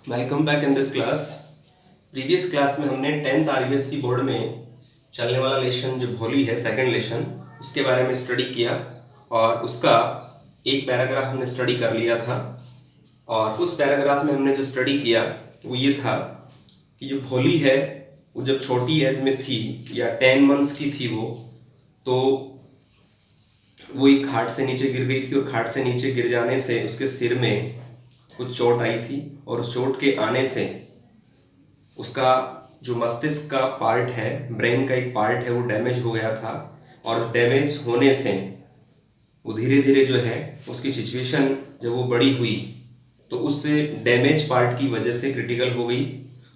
Welcome back in this class. Previous class में हमने 10th RBSC board में चलने वाला लेसन जो भोली है सेकंड लेसन उसके बारे में स्टडी किया और उसका एक पैराग्राफ हमने स्टडी कर लिया था। और उस पैराग्राफ में हमने जो स्टडी किया वो ये था कि जो भोली है वो जब छोटी एज में थी या 10 मंथ्स की थी वो एक खाट से नीचे गिर गई थी और खाट से नीचे गिर जाने से उसके सिर में कुछ चोट आई थी और उस चोट के आने से उसका जो मस्तिष्क का पार्ट है, ब्रेन का एक पार्ट है, वो डैमेज हो गया था। और डैमेज होने से वो धीरे धीरे जो है उसकी सिचुएशन जब वो बड़ी हुई तो उससे डैमेज पार्ट की वजह से क्रिटिकल हो गई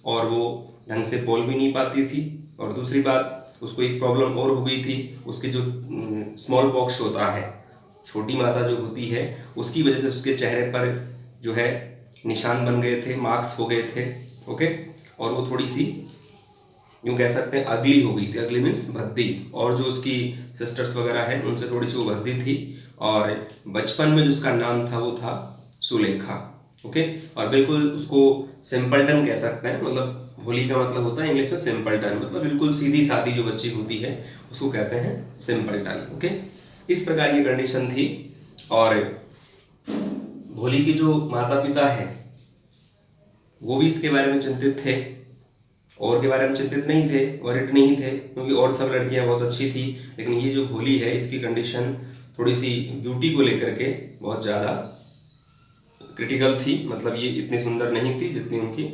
और वो ढंग से बोल भी नहीं पाती थी। और दूसरी बात उसको एक प्रॉब्लम और हो गई थी, उसके जो स्मॉल पॉक्स होता है, छोटी माता जो होती है, उसकी वजह से उसके चेहरे पर जो है निशान बन गए थे, मार्क्स हो गए थे। ओके, और वो थोड़ी सी यूँ कह सकते हैं अगली हो गई थी। अगली मीन्स भद्दी, और जो उसकी सिस्टर्स वगैरह हैं उनसे थोड़ी सी वो भद्दी थी। और बचपन में जो उसका नाम था वो था सुलेखा। ओके, और बिल्कुल उसको सिंपलटन कह सकते हैं, मतलब भोली का मतलब होता है इंग्लिश में सिंपलटन, मतलब बिल्कुल सीधी सादी जो बच्ची होती है उसको कहते हैं सिंपलटन। ओके, इस प्रकार की कंडीशन थी। और भोली के जो माता पिता हैं वो भी इसके बारे में चिंतित थे, और के बारे में चिंतित नहीं थे, वरिड नहीं थे, क्योंकि और सब लड़कियां बहुत अच्छी थी। लेकिन ये जो भोली है इसकी कंडीशन थोड़ी सी ब्यूटी को लेकर के बहुत ज़्यादा क्रिटिकल थी। मतलब ये इतनी सुंदर नहीं थी जितनी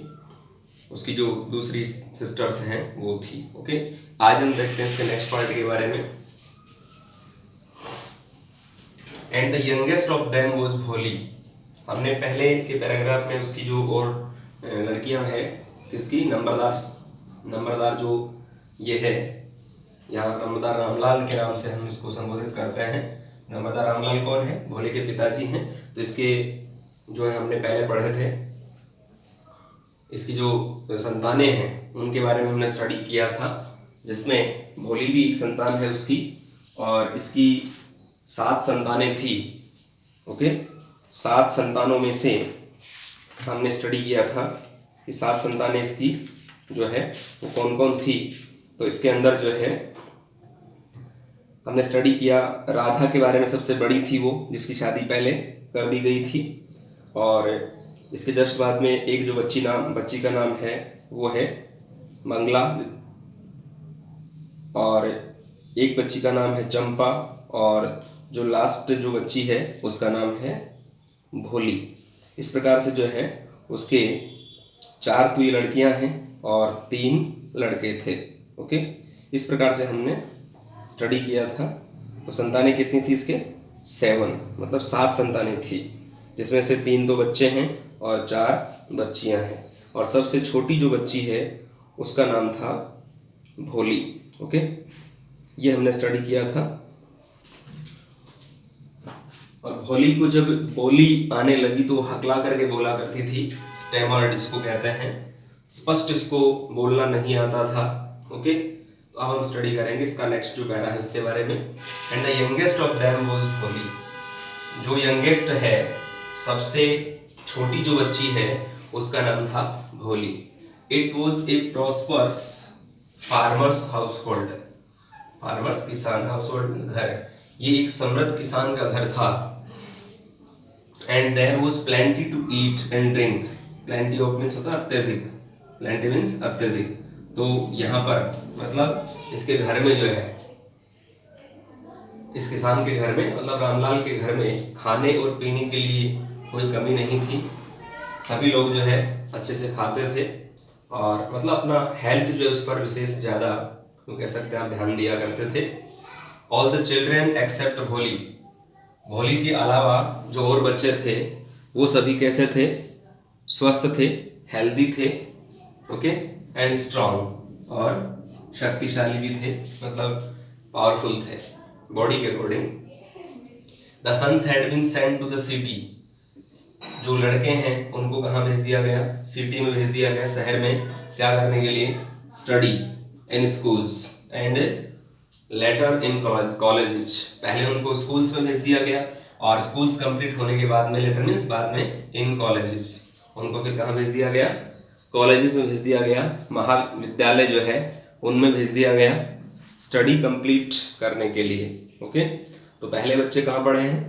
उसकी जो दूसरी सिस्टर्स हैं वो थी। ओके, आज हम देखते हैं इसके नेक्स्ट पार्ट के बारे में। And the youngest of them was भोली। हमने पहले के पैराग्राफ में उसकी जो और लड़कियां हैं, किसकी, नंबरदार जो ये है, यहाँ नंबरदार रामलाल के नाम से हम इसको संबोधित करते हैं। नंबरदार रामलाल कौन है? भोले के पिताजी हैं। तो इसके जो है हमने पहले पढ़े थे, इसकी जो संतानें हैं उनके बारे में हमने स्टडी किया था, जिसमें भोली भी एक संतान है उसकी, और इसकी 7 संतानें थी। ओके, 7 संतानों में से हमने स्टडी किया था कि 7 संतानें इसकी जो है वो कौन कौन थी। तो इसके अंदर जो है हमने स्टडी किया, राधा के बारे में सबसे बड़ी थी वो, जिसकी शादी पहले कर दी गई थी। और इसके जस्ट बाद में एक जो बच्ची का नाम है वो है मंगला, और एक बच्ची का नाम है चंपा, और जो लास्ट जो बच्ची है उसका नाम है भोली। इस प्रकार से जो है उसके 4 तो ये लड़कियां हैं और 3 लड़के थे। ओके, इस प्रकार से हमने स्टडी किया था। तो संतानें कितनी थी इसके? 7, मतलब 7 संतानें थी, जिसमें से 3 तो बच्चे हैं और 4 बच्चियां हैं। और सबसे छोटी जो बच्ची है उसका नाम था भोली। ओके, ये हमने स्टडी किया था। और भोली को जब बोली आने लगी तो हकला करके बोला करती थी, स्टेमर्ड इसको कहते हैं, स्पष्ट इसको बोलना नहीं आता था। ओके, तो अब हम स्टडी करेंगे इसका नेक्स्ट जो पैरा है उसके बारे में। And the youngest of them was भोली। जो यंगेस्ट है, सबसे छोटी जो बच्ची है, उसका नाम था Bholi. It was a prosperous farmer's household. Farmers किसान, हाउस होल्ड मीन्स घर, ये एक समृद्ध किसान का घर था। And there was plenty to eat and drink. Plenty of means होता है अत्यधिक, प्लेंटी मीन्स अत्यधिक। तो यहाँ पर मतलब इसके घर में जो है, इस किसान के घर में, मतलब रामलाल के घर में खाने और पीने के लिए कोई कमी नहीं थी। सभी लोग जो है अच्छे से खाते थे, और मतलब अपना हेल्थ जो है उस पर विशेष ज़्यादा तो कह सकते हैं आप ध्यान दिया करते थे। ऑल द चिल्ड्रेन एक्सेप्ट भोली। भोली के अलावा जो और बच्चे थे वो सभी कैसे थे? स्वस्थ थे, हेल्दी थे। ओके, एंड स्ट्रॉन्ग, और शक्तिशाली भी थे, मतलब पावरफुल थे बॉडी के according. The sons had been sent to the city. जो लड़के हैं उनको कहाँ भेज दिया गया? सिटी में भेज दिया गया, शहर में। क्या करने के लिए? Study in schools and later in colleges. पहले उनको स्कूल्स में भेज दिया गया, और स्कूल्स कंप्लीट होने के बाद में, लेटर मीन्स बाद में, इन कॉलेजेस, उनको फिर कहाँ भेज दिया गया, कॉलेजेस में भेज दिया गया, महाविद्यालय जो है उनमें भेज दिया गया स्टडी कंप्लीट करने के लिए। ओके, तो पहले बच्चे कहाँ पढ़े हैं,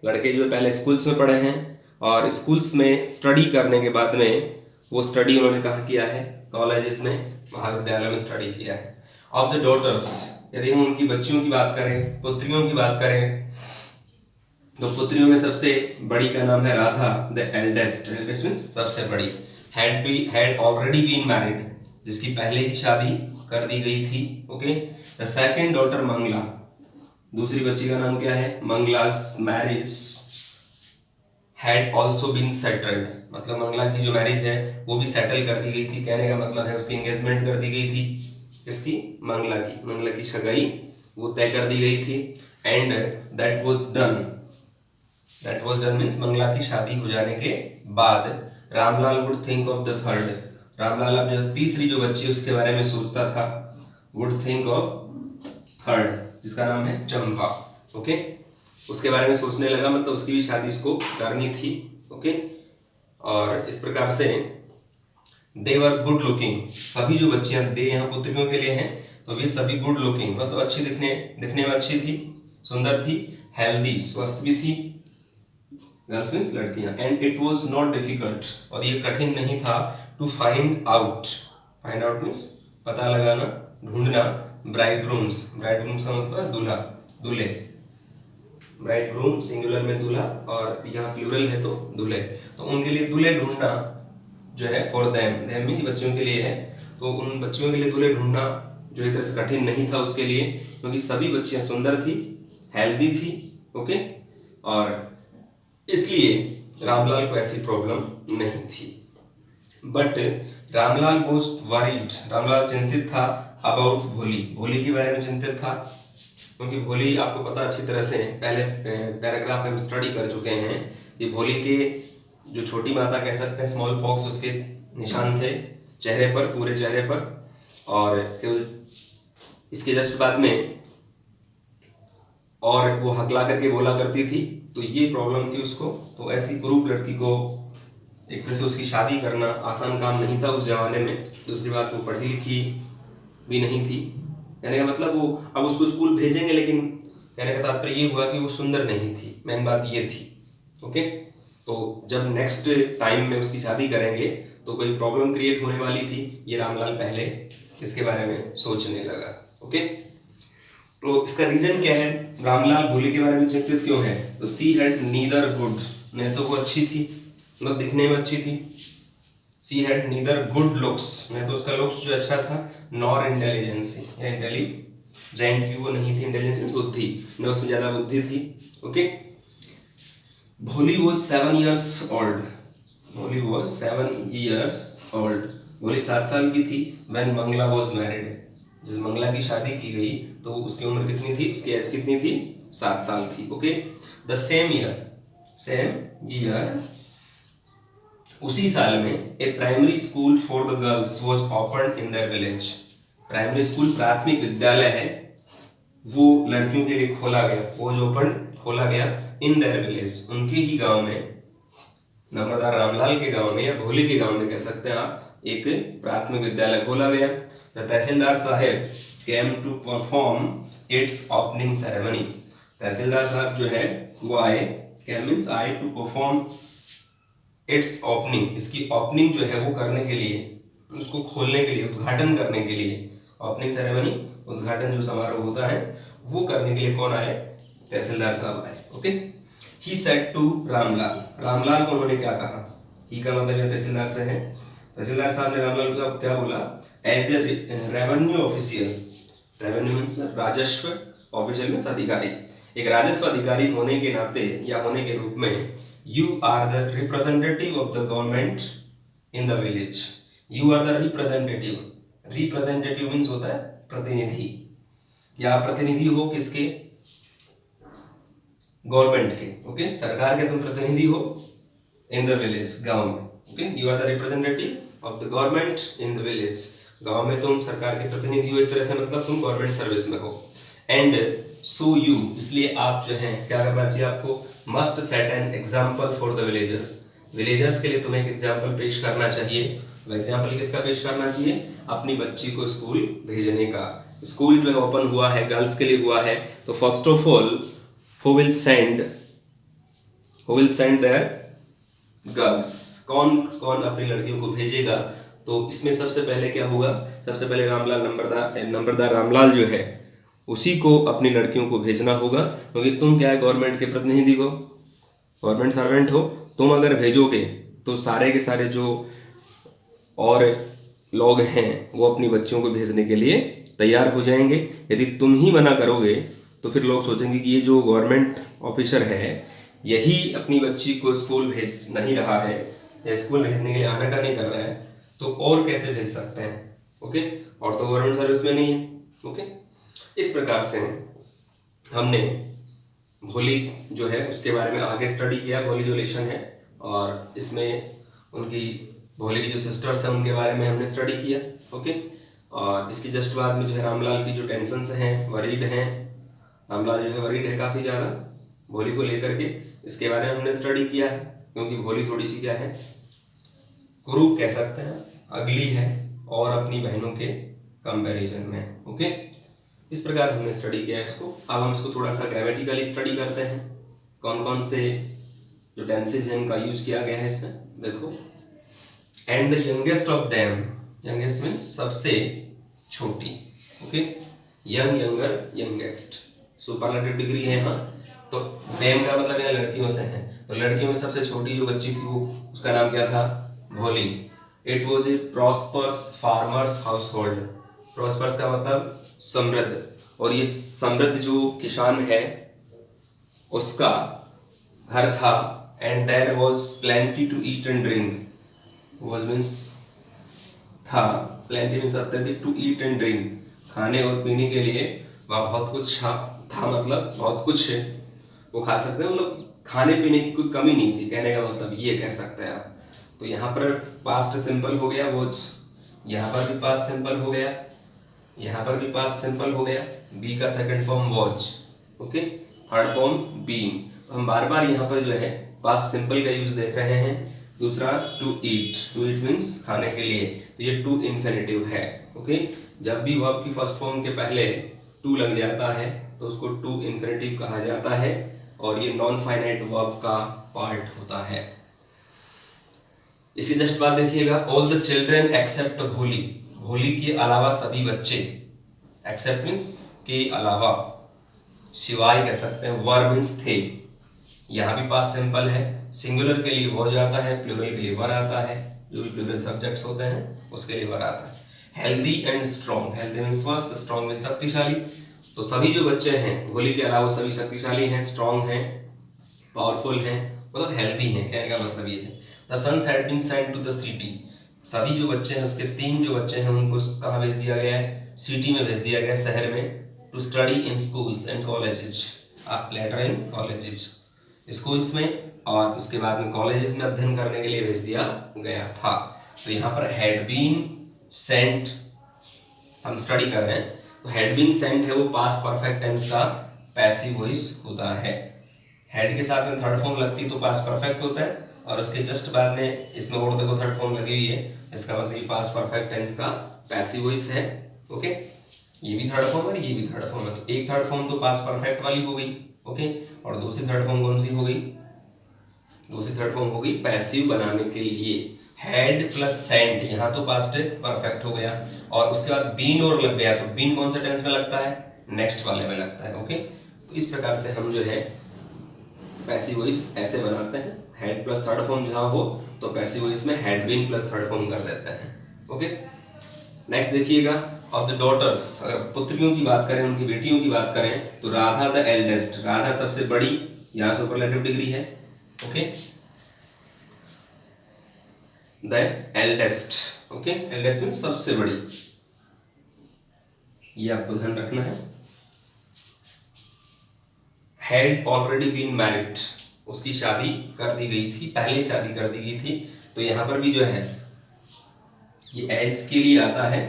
लड़के जो है पहले स्कूल्स में पढ़े हैं और स्कूल्स में स्टडी करने के बाद में वो स्टडी उन्होंने कहाँ किया है, कॉलेजेस में, महाविद्यालय में स्टडी किया है। ऑफ द डॉटर्स, यदि हम उनकी बच्चियों की बात करें, पुत्रियों की बात करें, तो पुत्रियों में सबसे बड़ी का नाम है Radha, the eldest, eldest means सबसे बड़ी, हैड ऑलरेडी बीन मैरिड, जिसकी पहले ही शादी कर दी गई थी। Okay, the second daughter Mangla, दूसरी बच्ची का नाम क्या है, Mangla's marriage had also been settled, मतलब मंगला की जो मैरिज है वो भी सेटल कर दी गई थी। कहने का मतलब है उसकी एंगेजमेंट कर दी गई थी, इसकी मंगला की सगाई वो तय कर दी गई थी। And that was done means Mangala की शादी हो जाने के बाद Ramlal would think of the third, Ramlal अब जो तीसरी जो बच्ची उसके बारे में सोचता था, वुड थिंक ऑफ थर्ड, जिसका नाम है चंपा। ओके, उसके बारे में सोचने लगा, मतलब उसकी भी शादी उसको करनी थी। ओके, और इस प्रकार से दे वर गुड लुकिंग, सभी जो बच्चियां दे यहाँ पुत्रियों के लिए हैं, तो वे सभी गुड लुकिंग मतलब अच्छी दिखने में अच्छी थी, सुंदर थी, हेल्दी स्वस्थ भी थी, गर्ल्स मीन्स लड़कियां। And it was not difficult, और ये कठिन नहीं था, टू फाइंड आउट मीन्स पता लगाना, ढूंढना, ब्राइडग्रूम्स का मतलब दूल्हा, दूल्हे, ब्राइडग्रूम सिंगुलर में दूल्हा और यहाँ प्लूरल है तो दूल्हे, तो उनके लिए दूल्हे ढूंढना जो है फॉर देम भी बच्चियों के लिए है, तो उन बच्चियों के लिए दूल्हे ढूंढना जो एक तरह से कठिन नहीं था उसके लिए, क्योंकि सभी बच्चियां सुंदर थी, हेल्दी थी। ओके, और इसलिए रामलाल को ऐसी प्रॉब्लम नहीं थी। But Ramlal was worried, Ramlal चिंतित था अबाउट भोली के बारे में चिंतित था, क्योंकि भोली आपको पता अच्छी तरह से पहले पैराग्राफ में हम स्टडी कर चुके हैं कि भोली के जो छोटी माता कह सकते हैं स्मॉल पॉक्स उसके निशान थे चेहरे पर, पूरे चेहरे पर, और इसके जस्ट बाद में और वो हकला करके बोला करती थी, तो ये प्रॉब्लम थी उसको। तो ऐसी कुरूप लड़की को एक तरह से उसकी शादी करना आसान काम नहीं था उस जमाने में। दूसरी बात, वो पढ़ी लिखी भी नहीं थी, कहने का मतलब वो अब उसको स्कूल भेजेंगे, लेकिन कहने का तात्पर्य ये हुआ कि वो सुंदर नहीं थी, मेन बात ये थी। ओके, तो जब नेक्स्ट टाइम में उसकी शादी करेंगे तो कोई प्रॉब्लम क्रिएट होने वाली थी, ये रामलाल पहले इसके बारे में सोचने लगा। ओके, तो इसका रीजन क्या है, रामलाल भोली के बारे में चिंतित क्यों है, तो सी हैड नीदर गुड, नहीं तो वो अच्छी थी, मतलब दिखने में अच्छी थी, she had neither good looks, नहीं तो उसका लुक्स जो अच्छा था, नॉर इंटेलिजेंसी, या इंटेलिजेंट भी वो नहीं थी, इंटेलिजेंस बुद्धि न उसमें ज्यादा बुद्धि थी। ओके, भोली वॉज 7 years old, भोली वॉज 7 years old, भोली 7 साल की थी। व्हेन मंगला वॉज मैरिड, जिस मंगला की शादी की गई तो उसकी उम्र कितनी थी, उसकी एज कितनी थी, 7 साल थी। ओके, द सेम ईयर उसी साल में a primary school for the girls was open in their village, primary school प्राथमिक विद्यालय है वो लड़कियों के लिए खोला गया, वॉज ओपन खोला गया इन देयर विलेज, उनके ही गांव में, नम्रदार रामलाल के गांव में या भोली के गांव में कह सकते हैं आप, एक प्राथमिक विद्यालय खोला गया। The tahsildar sahib came to perform its opening ceremony, tahsildar साहब जो है वो आए, केम मींस आए, टू परफॉर्म इट्स ओपनिंग, इसकी ओपनिंग जो है वो करने के लिए, उसको खोलने के लिए, उद्घाटन करने के लिए, ओपनिंग सेरेमनी उद्घाटन जो समारोह होता है वो करने के लिए कौन आए, तहसीलदार साहब आए। Okay, he said to Ramlal, Ramlal को उन्होंने क्या कहा, ही का मतलब ये तहसीलदार से है, तहसीलदार साहब ने रामलाल को क्या बोला, as a revenue official, revenue means राजस्व, ऑफिशियल मीन्स अधिकारी, एक राजस्व अधिकारी होने के नाते या होने के रूप में, you are the representative of the government in the village, you are the representative, representative means होता है प्रतिनिधि, या प्रतिनिधि हो किसके, गवर्नमेंट के। ओके, सरकार के तुम प्रतिनिधि हो इन द विलेज, गांव में। Okay, you are the representative of the government in the village, गांव में तुम सरकार के प्रतिनिधि हो, एक तरह से मतलब तुम गवर्नमेंट सर्विस में हो। एंड सो यू, इसलिए आप जो हैं क्या करना चाहिए आपको, must set an example for the villagers, villagers के लिए तुम्हें एक एग्जाम्पल पेश करना चाहिए। वो एग्जाम्पल किसका पेश करना चाहिए? अपनी बच्ची को स्कूल भेजने का। स्कूल जो है ओपन हुआ है, गर्ल्स के लिए हुआ है, तो first of all who will send their girls, कौन कौन अपनी लड़कियों को भेजेगा? तो इसमें सबसे पहले क्या होगा? सबसे पहले रामलाल नंबरदार रामलाल जो है उसी को अपनी लड़कियों को भेजना होगा, क्योंकि तुम क्या है, गवर्नमेंट के प्रतिनिधि हो, गवर्नमेंट सर्वेंट हो। तुम अगर भेजोगे तो सारे के सारे जो और लोग हैं वो अपनी बच्चियों को भेजने के लिए तैयार हो जाएंगे। यदि तुम ही मना करोगे तो फिर लोग सोचेंगे कि ये जो गवर्नमेंट ऑफिसर है यही अपनी बच्ची को स्कूल भेज नहीं रहा है या स्कूल भेजने के लिए आना का नहीं कर रहा है, तो और कैसे भेज सकते हैं? ओके, और तो गवर्नमेंट सर्विस में नहीं है। ओके, इस प्रकार से हमने भोली जो है उसके बारे में आगे स्टडी किया। भोली जो लेशन है, और इसमें उनकी भोली की जो सिस्टर्स हैं उनके बारे में हमने स्टडी किया। ओके, और इसकी जस्ट बाद में जो है रामलाल की जो टेंशन्स हैं, वरीड हैं, रामलाल जो है वरीड है काफ़ी ज़्यादा भोली को लेकर के, इसके बारे में हमने स्टडी किया है। क्योंकि भोली थोड़ी सी क्या है, कुरूप कह सकते हैं, अगली है और अपनी बहनों के कंपैरिजन में। ओके, इस प्रकार हमने स्टडी किया है इसको। अब हम इसको थोड़ा सा ग्रामेटिकली स्टडी करते हैं, कौन कौन से जो टेंसेज हैं उनका यूज किया गया है इसमें। देखो, and the youngest of them, youngest means सबसे छोटी। Okay, young, younger, youngest, superlative degree है यहाँ। तो देम का मतलब यहाँ लड़कियों से है, तो लड़कियों में सबसे छोटी जो बच्ची थी वो, उसका नाम क्या था? Bholi. It was a prosperous farmer's household. Prosperous का मतलब समृद्ध, और ये समृद्ध जो किसान है उसका घर था। And there was plenty to eat and drink, was means था, प्लेंटी मीन्स अत्यधिक, टू ईट एंड ड्रिंक, खाने और पीने के लिए वहाँ बहुत कुछ था, मतलब बहुत कुछ वो खा सकते हैं, मतलब खाने पीने की कोई कमी नहीं थी, कहने का मतलब ये कह सकते हैं आप। तो यहाँ पर पास्ट सिंपल हो गया वॉज, यहाँ पर भी पास्ट सिंपल हो गया, यहाँ पर भी पास्ट सिंपल हो गया, बी का second form was. Okay, third form being. तो हम बार बार यहाँ पर जो है पास्ट सिंपल का यूज देख रहे हैं। दूसरा to eat, to eat means खाने के लिए, तो ये टू इन्फिनेटिव है। ओके, जब भी वर्ब की फर्स्ट फॉर्म के पहले टू लग जाता है तो उसको टू इन्फिनेटिव कहा जाता है, और ये नॉन फाइनाइट वर्ब का पार्ट होता है। इसी जस्ट बात देखिएगा, ऑल द चिल्ड्रेन एक्सेप्ट भोली, भोली के अलावा सभी बच्चे, एक्सेप्ट मीन्स के अलावा, सिवाय कह सकते हैं, वर मीन्स थे। यहाँ भी पास्ट सिंपल है, सिंगुलर के लिए वॉज आता है, प्लूरल के लिए वर आता है, जो भी प्लूरल सब्जेक्ट्स होते हैं उसके लिए वर आता है। Healthy and strong, healthy means स्वस्थ, स्ट्रॉन्ग मीन्स शक्तिशाली। तो सभी जो बच्चे हैं भोली के अलावा सभी शक्तिशाली हैं, स्ट्रॉन्ग हैं, पावरफुल हैं, मतलब हेल्दी हैं, कहने का मतलब ये है। The sons had been sent to the city, सभी जो बच्चे हैं उसके 3 जो बच्चे हैं उनको कहाँ भेज दिया गया है? सिटी में भेज दिया गया है, शहर में। To study in schools and colleges, later in colleges, schools में और उसके बाद में कॉलेजेस में अध्ययन करने के लिए भेज दिया गया था। तो यहाँ पर हैड बीन सेंट हम स्टडी कर रहे हैं, तो हैड बीन सेंट है वो पास्ट परफेक्ट टेंस का पैसिव वॉइस होता है। हैड के साथ में थर्ड फॉर्म लगती तो पास्ट परफेक्ट होता है, और उसके जस्ट बाद में इसमें और देखो थर्ड फॉर्म लगी हुई है, इसका मतलब ये पास्ट परफेक्ट टेंस का पैसिव वॉइस है। ओके, ये भी थर्ड फॉर्म है, ये भी थर्ड फॉर्म है, तो एक थर्ड फॉर्म तो पास्ट परफेक्ट वाली हो गई। ओके, और दूसरी थर्ड फॉर्म कौन सी हो गई? दूसरी थर्ड फॉर्म हो गई पैसिव बनाने के लिए, हैड प्लस सेंट, यहाँ तो पास्ट परफेक्ट हो गया, और उसके बाद बीन और लग गया, तो बीन कौन सा टेंस में लगता है? नेक्स्ट वाले में लगता है। ओके, तो इस प्रकार से हम जो है पैसिव वॉइस ऐसे बनाते हैं, हैड प्लस थर्ड फॉर्म जहाँ हो तो पैसिव वॉइस में had been plus third form कर देते हैं। ओके, नेक्स्ट देखिएगा, ऑफ द डॉटर्स, अगर पुत्रियों की बात करें, उनकी बेटियों की बात करें, तो राधा द एल्डेस्ट, राधा सबसे बड़ी, यहाँ सुपरलेटिव डिग्री है। Okay, the eldest, okay, eldest means सबसे बड़ी, ये आपको ध्यान रखना है। हैड ऑलरेडी बीन मैरिड, उसकी शादी कर दी गई थी, पहले शादी कर दी गई थी, तो यहाँ पर भी जो है ये एज के लिए आता है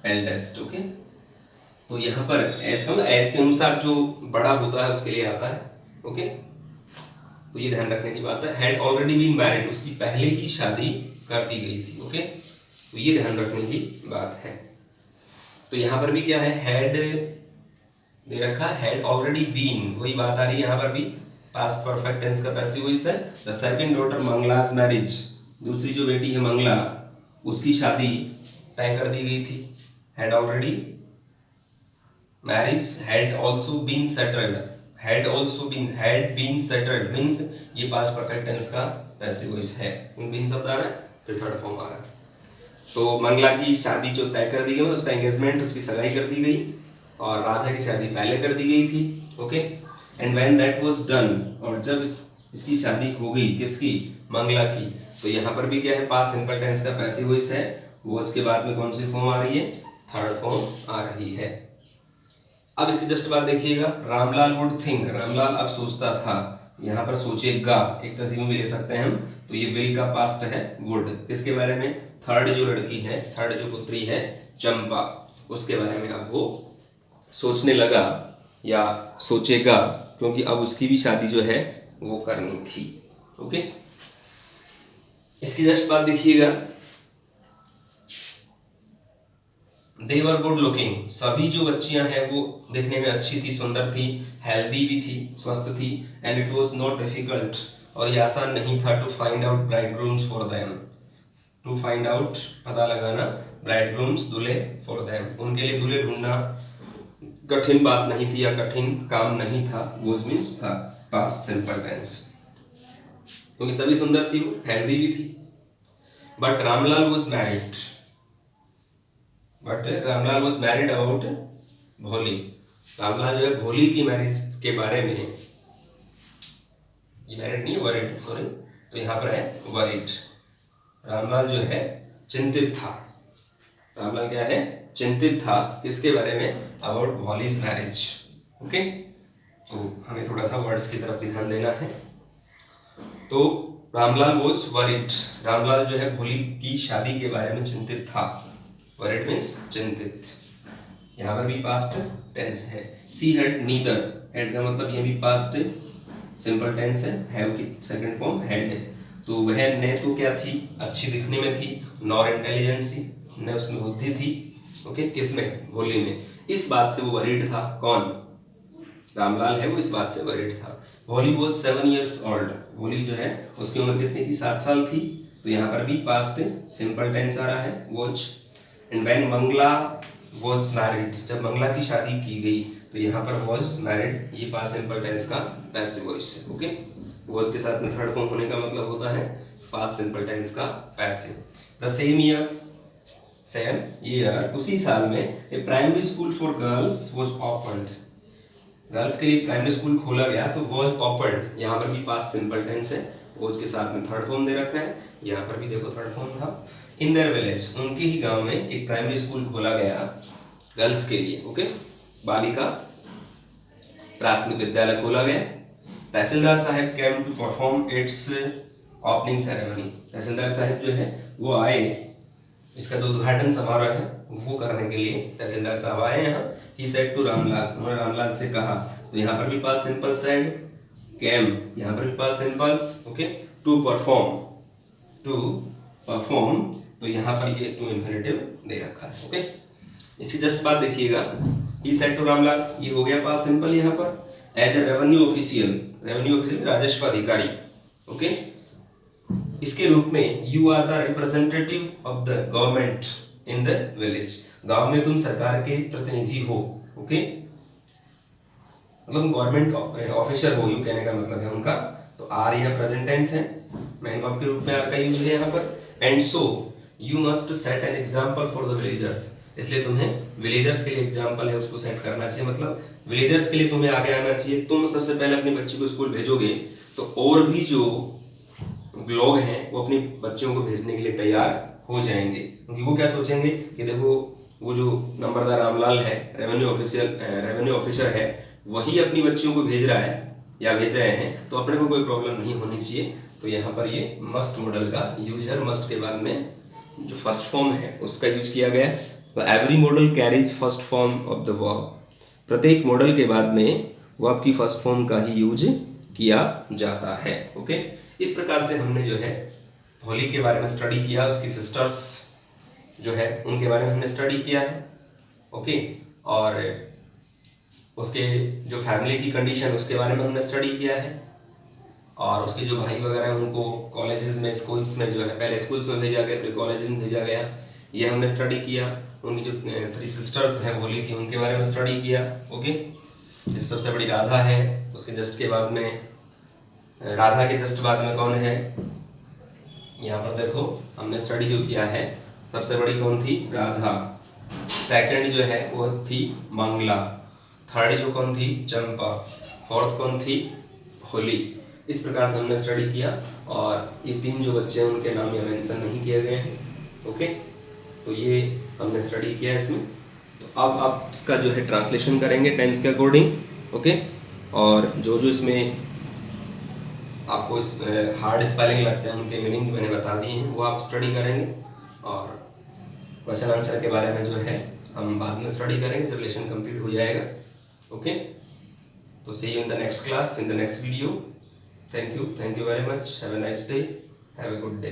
एल्डेस्ट। ओके, तो यहाँ पर एज का मतलब एज के अनुसार जो बड़ा होता है उसके लिए आता है। ओके, तो ये ध्यान रखने की बात है। हैड ऑलरेडी बीन मैरिड, उसकी पहले ही शादी कर दी गई थी। ओके, तो ये ध्यान रखने की बात है। तो यहाँ पर भी क्या है, हैड दे रखा, हैड ऑलरेडी बीन, वही बात आ रही है यहाँ पर भी, पास्ट परफेक्ट टेंस का पैसिव वॉइस है। The second daughter Mangala's marriage, दूसरी जो बेटी है मंगला, उसकी शादी तय कर दी गई थी। Had already, marriage had also been settled, had also been, had been settled means ये पास्ट परफेक्ट टेंस का पैसिव वॉइस है। बीन शब्द आ रहा है, फिर थर्ड फॉर्म आ रहा है। तो मंगला की शादी जो तय कर दी गई, उसका एंगेजमेंट, उसकी सगाई कर दी गई, और राधा की शादी पहले कर दी गई थी। Okay, and when that was done, और जब इसकी शादी हो गई, किसकी, मंगला की, तो यहाँ पर भी क्या है, पास्ट सिंपल टेंस का पैसिव वॉइस है। वो इसके बाद में कौन सी फॉर्म आ रही है, थर्ड फॉर्म आ रही है। अब इसके जस्ट बाद देखिएगा, रामलाल वुड थिंक, रामलाल अब सोचता था, यहाँ पर सोचेगा एक तस्वीर भी ले सकते हैं हम, तो ये विल का पास्ट है वुड, किसके बारे में, थर्ड जो लड़की है, थर्ड जो पुत्री है चंपा, उसके बारे में अब वो सोचने लगा या सोचेगा, क्योंकि अब उसकी भी शादी जो है वो करनी थी। ओके, इसकी जस्ट बात देखिएगा, दे वर गुड लुकिंग, सभी जो बच्चियां हैं वो दिखने में अच्छी थी, सुंदर थी, हेल्दी भी थी, स्वस्थ थी, and it was not difficult, और ये आसान नहीं था, to find out bridegrooms for them, to find out पता लगाना, ब्राइडग्रूम्स दूल्हे फॉर देम, उनके लिए दूल्हे ढूंढना कठिन बात नहीं थी या कठिन काम नहीं था। वो मीन्स था पास्ट सिंपल टेंस, क्योंकि सभी सुंदर थी, वो हेल्दी भी थी। But Ramlal was married, Ramlal was married about भोली, रामलाल जो है भोली की मैरिज के बारे में, ये मैरिड नहीं है, वरिड, सॉरी, तो यहाँ पर है वरिड, रामलाल जो है चिंतित था, रामलाल क्या है, चिंतित था, किसके बारे में, अबाउट भोलीज मैरिज। ओके, तो हमें थोड़ा सा वर्ड्स की तरफ ध्यान देना है। तो रामलाल वॉज वरिड, रामलाल जो है भोली की शादी के बारे में चिंतित था, वरिड मीन्स चिंतित, यहाँ पर भी पास्ट टेंस है। सी हैड नीदर, हैड का मतलब ये भी पास्ट सिंपल टेंस है, हैव की सेकंड फॉर्म हैड, तो वह ने तो क्या थी, अच्छी दिखने में थी, नॉर इंटेलिजेंसी, न उसमें बुद्धि थी। ओके, किसमें, भोली में, इस बात से वो वरीड था, कौन, रामलाल है वो इस बात से वरीड था। भोली वॉज 7 years old, भोली जो है उसकी उम्र कितनी थी, 7 साल थी, तो यहाँ पर भी पास्ट सिंपल टेंस आ रहा है, was. And when Mangala was married, जब मंगला की शादी की गई, तो यहाँ पर वॉज मैरिड, ये पास्ट सिंपल टेंस का पैसिव वॉइस है। ओके, वॉज के साथ में थर्ड फॉर्म होने का मतलब होता है पास्ट सिंपल टेंस का पैसिव। द सेम ईयर, उसी साल में, a primary school for girls was opened, girls के लिए प्राइमरी स्कूल खोला गया, तो वॉज ओपन्ड, यहाँ पर भी पास्ट सिंपल टेंस है, वॉज के साथ में थर्ड फॉर्म दे रखा है, यहाँ पर भी देखो थर्ड फॉर्म था। इन देयर विलेज, उनके ही गांव में एक प्राइमरी स्कूल खोला गया गर्ल्स के लिए। ओके, बालिका प्राथमिक विद्यालय खोला गया। Tahsildar sahib came to perform its opening ceremony, tahsildar साहब जो है वो आए, इसका जो उद्घाटन समारोह है वो करने के लिए तहसीलदार साहब आए यहाँ। ही सेड टू रामलाल, उन्होंने रामलाल से कहा, तो यहाँ पर भी पास्ट सिंपल सेड, केम यहाँ पर भी past simple. Okay, to perform, तो यहाँ पर ये टू इन्फिनिटिव दे रखा है। ओके, इसकी जस्ट बात देखिएगा, ही सेड टू रामलाल, ये हो गया पास्ट सिंपल यहाँ पर। एज ए रेवेन्यू ऑफिशियल, राजस्व अधिकारी। ओके, इसके रूप में you are the representative of the government in the village, गांव में तुम सरकार के प्रतिनिधि हो। ओके, मतलब गवर्नमेंट ऑफिसर हो, यू कहने का मतलब है उनका। तो आर यह प्रेजेंट टेंस है, मेन वर्ब के रूप में आर का यूज है यहाँ पर। And so you must set an example for the villagers, इसलिए तुम्हें विलेजर्स के लिए एग्जाम्पल है उसको सेट करना चाहिए, मतलब विलेजर्स के लिए तुम्हें आगे आना चाहिए। तुम सबसे पहले अपनी बच्ची को स्कूल भेजोगे तो और भी जो लोग हैं वो अपनी बच्चों को भेजने के लिए तैयार हो जाएंगे, क्योंकि वो क्या सोचेंगे कि देखो वो जो नंबरदार रामलाल है, रेवेन्यू ऑफिसर है, वही अपनी बच्चियों को भेज रहा है या भेज रहे हैं, तो अपने को कोई प्रॉब्लम नहीं होनी चाहिए। तो यहाँ पर ये मस्ट मॉडल का यूज है, मस्ट के बाद में जो फर्स्ट फॉर्म है उसका यूज किया गया। तो every model carries first form of the verb, प्रत्येक मॉडल के बाद में वर्ब की फर्स्ट फॉर्म का ही यूज किया जाता है। ओके, इस प्रकार से हमने जो है होली के बारे में स्टडी किया, उसकी सिस्टर्स जो है उनके बारे में हमने स्टडी किया है। ओके, और उसके जो फैमिली की कंडीशन उसके बारे में हमने स्टडी किया है, और उसके जो भाई वगैरह हैं उनको कॉलेजेस में, स्कूल्स में जो है, पहले स्कूल्स में भेजा गया, फिर कॉलेज में भेजा गया, ये हमने स्टडी किया। उनकी जो 3 सिस्टर्स हैं होली की, उनके बारे में स्टडी किया। ओके, जिस सबसे बड़ी राधा है, उसके जस्ट के बाद में, राधा के जस्ट बाद में कौन है, यहाँ पर देखो हमने स्टडी जो किया है, सबसे बड़ी कौन थी, राधा। सेकंड जो है वो थी मंगला। थर्ड जो कौन थी, चंपा। फोर्थ कौन थी, होली। इस प्रकार से हमने स्टडी किया, और ये 3 जो बच्चे हैं उनके नाम यहाँ मेंशन नहीं किए गए हैं। ओके, तो ये हमने स्टडी किया इसमें। तो अब आप इसका जो है ट्रांसलेशन करेंगे टेंस के अकॉर्डिंग। ओके, और जो जो इसमें आपको इस हार्ड स्पेलिंग लगते हैं उनके मीनिंग मैंने बता दिए हैं, वो आप स्टडी करेंगे, और क्वेश्चन आंसर के बारे में जो है हम बाद में स्टडी करेंगे जब लेसन कंप्लीट हो जाएगा। ओके, तो see you in the next class, in the next video. Thank you very much, have a nice day, have a good day.